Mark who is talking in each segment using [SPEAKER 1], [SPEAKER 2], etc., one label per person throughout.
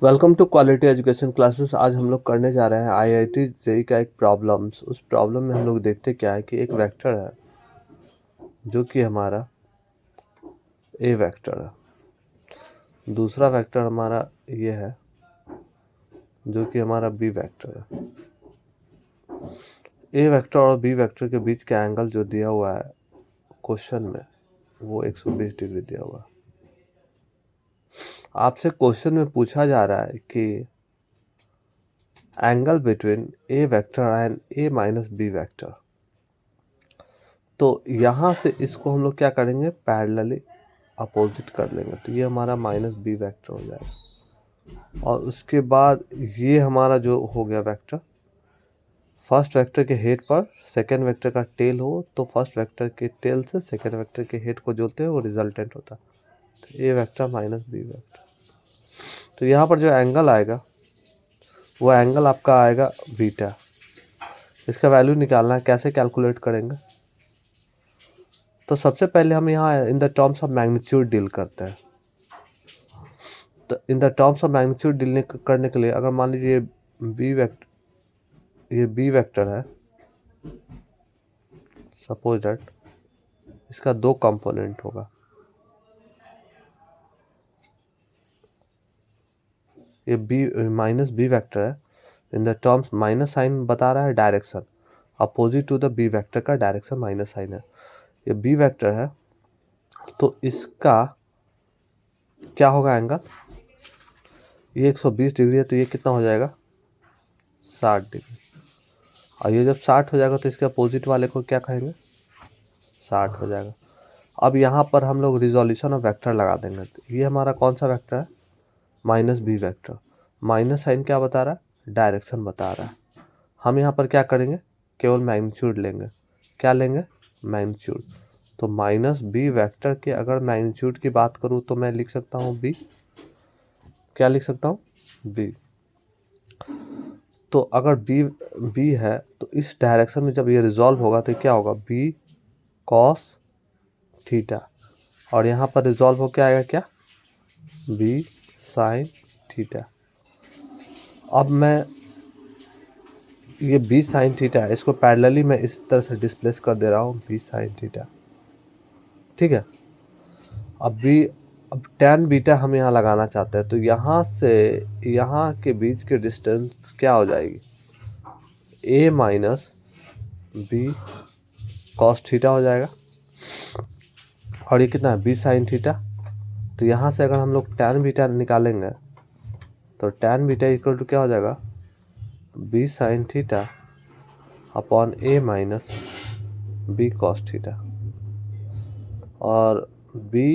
[SPEAKER 1] Welcome to quality education classes. आज हम लोग करने जा रहे हैं आईआईटी जेईई का एक प्रॉब्लम्स। उस प्रॉब्लम में हम लोग देखते क्या है कि एक वेक्टर है जो कि हमारा ए वेक्टर है, दूसरा वेक्टर हमारा ये है जो कि हमारा बी वेक्टर है। ए वेक्टर और बी वेक्टर के बीच का एंगल जो दिया हुआ है क्वेश्चन में वो 120 डिग्री दिया हुआ है। आपसे क्वेश्चन में पूछा जा रहा है कि angle between A vector and A minus B vector. तो यहाँ से इसको हम लोग क्या करेंगे, पैरेलली अपोजिट कर लेंगे। तो ये हमारा माइनस बी वेक्टर हो जाएगा और उसके बाद ये हमारा जो हो गया वेक्टर, फर्स्ट वेक्टर के हेड पर सेकेंड वेक्टर का टेल हो तो फर्स्ट वेक्टर के टेल से सेकेंड वेक्टर के हेड को जोड़ते हैं, वो रिजल्टेंट होता है। तो ए वेक्टर माइनस बी वेक्टर। तो यहाँ पर जो एंगल आएगा वो एंगल आपका आएगा बीटा। इसका वैल्यू निकालना है, कैसे कैलकुलेट करेंगे? तो सबसे पहले हम यहाँ इन the terms of magnitude deal करते हैं। तो इन the terms of magnitude deal करने के लिए अगर मान लीजिए ये बी वेक्टर है, सपोज दैट इसका दो कंपोनेंट होगा। ये बी माइनस बी वेक्टर है। In the terms minus sign बता रहा है direction, opposite to the B vector का डायरेक्शन माइनस साइन है। ये बी वेक्टर है तो इसका क्या होगा एंगल, ये 120 डिग्री है तो ये कितना हो जाएगा, 60 डिग्री। और ये जब 60 हो जाएगा तो इसके अपोजिट वाले को क्या कहेंगे, 60 हो जाएगा। अब यहाँ पर हम लोग रिजोल्यूशन ऑफ वेक्टर लगा देंगे। तो ये हमारा कौन सा वेक्टर है, minus B vector. Minus sign क्या बता रहा है, डायरेक्शन बता रहा है। हम यहाँ पर क्या करेंगे, केवल मैग्नीट्यूड लेंगे। क्या लेंगे, मैग्नीट्यूड। तो माइनस बी वेक्टर के अगर मैग्नीट्यूड की बात करूँ तो मैं लिख सकता हूँ बी, क्या लिख सकता हूँ, बी। तो अगर बी है तो इस डायरेक्शन में जब ये रिजॉल्व होगा तो क्या होगा, बी कॉस थीटा। और यहाँ पर रिजॉल्व हो क्या आएगा, क्या, बी साइन थीटा। अब मैं ये बी साइन थीटा है, इसको पैरेलली मैं इस तरह से डिस्प्लेस कर दे रहा हूँ, बी साइन थीटा। ठीक है। अब tan बीटा हम यहाँ लगाना चाहते हैं। तो यहाँ से यहाँ के बीच के डिस्टेंस क्या हो जाएगी, a minus B cos theta हो जाएगा। और ये कितना है, बी साइन थीटा। तो यहाँ से अगर हम लोग tan बीटा निकालेंगे तो tan बीटा इक्वल टू क्या हो जाएगा, B sine theta upon a minus B cos theta. और b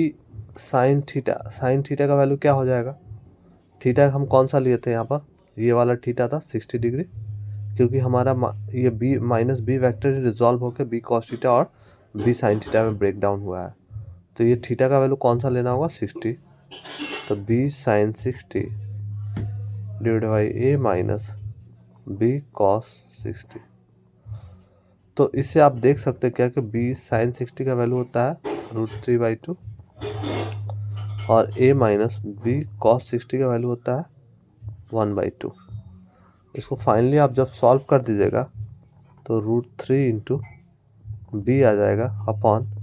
[SPEAKER 1] साइन थीटा का वैल्यू क्या हो जाएगा, थीटा हम कौन सा लिए थे यहाँ पर, ये वाला थीटा था 60 डिग्री, क्योंकि हमारा ये B minus B vector resolve होकर बी कॉस थीटा और बी साइन थीटा में ब्रेक डाउन हुआ है। तो ये थीटा का वैल्यू कौन सा लेना होगा, 60। तो B sine 60 divide by A minus B cos 60। तो इससे आप देख सकते हैं क्या कि बी साइन 60 का वैल्यू होता है √3/2 और a माइनस बी कॉस 60 का वैल्यू होता है 1/2। इसको फाइनली आप जब सॉल्व कर दीजिएगा तो √3 इंटू बी आ जाएगा अपॉन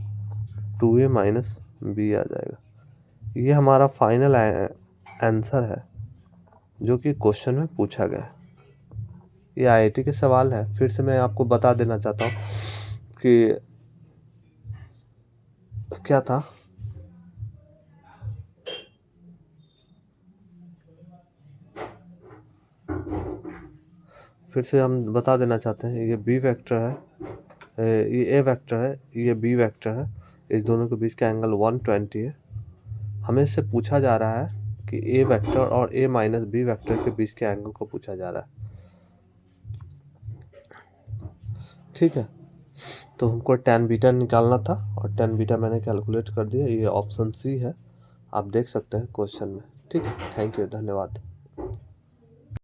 [SPEAKER 1] 2a माइनस बी आ जाएगा। ये हमारा फाइनल आंसर है जो कि क्वेश्चन में पूछा गया है। ये आईआईटी के सवाल है। फिर से मैं आपको बता देना चाहता हूँ कि क्या था, फिर से हम बता देना चाहते हैं। ये बी वेक्टर है, ये ए वेक्टर है, ये बी वेक्टर है। इस दोनों के बीच का एंगल 120 है। हमें इससे पूछा जा रहा है कि ए वेक्टर और ए माइनस बी वेक्टर के बीच के एंगल को पूछा जा रहा है। ठीक है। तो हमको tan बीटा निकालना था और tan बीटा मैंने कैलकुलेट कर दिया। ये ऑप्शन सी है, आप देख सकते हैं क्वेश्चन में। ठीक है, थैंक यू, धन्यवाद।